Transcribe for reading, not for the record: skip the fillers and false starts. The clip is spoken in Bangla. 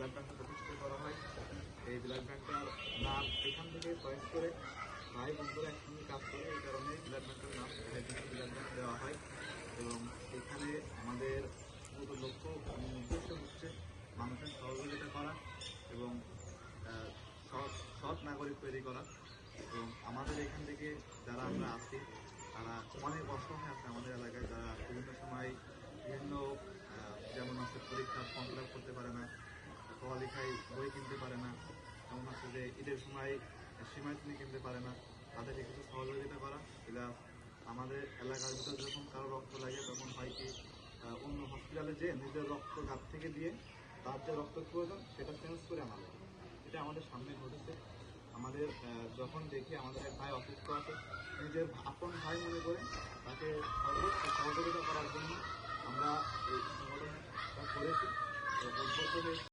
ব্লাড ব্যাংকটা প্রতিষ্ঠিত করা হয়। এই ব্লাড ব্যাংকটার নাম এখান থেকে চয়েস করে ভাই বন্ধুরা একসঙ্গে কাজ করে, এই কারণে ব্লাড ব্যাংকের নাম ব্লাড ব্যাংক দেওয়া হয়। এবং এখানে আমাদের মূলত লক্ষ্য এবং উদ্দেশ্য হচ্ছে মানুষের সহযোগিতা করা এবং সৎ নাগরিক তৈরি করা। এবং আমাদের এখান থেকে যারা আমরা আছি তারা অনেক অসহায় আছে আমাদের এলাকায়, যারা বিভিন্ন সময় বিভিন্ন যেমন আছে পরীক্ষার ফর্ম ফিল আপ করতে পারে না, পড়ালেখায় বই কিনতে পারে না, এমন আছে যে ঈদের সময় সীমায় তিনি কিনতে পারে না, তাদেরকে কিছু সহযোগিতা করা। এটা আমাদের এলাকার ভিতরে যখন কারো রক্ত লাগে তখন হয় কি অন্য হসপিটালে যেয়ে নিজের রক্ত গাছ থেকে দিয়ে তার যে রক্ত প্রয়োজন সেটা চেঞ্জ করে আনা লাগে। এটা আমাদের সামনে ঘটেছে। আমাদের যখন দেখি আমাদের এক ভাই অসুস্থ আছে, নিজের আপন ভাই মনে করে তাকে সর্বোচ্চ সহযোগিতা করার জন্য আমরা এই সংগঠনটা করেছি।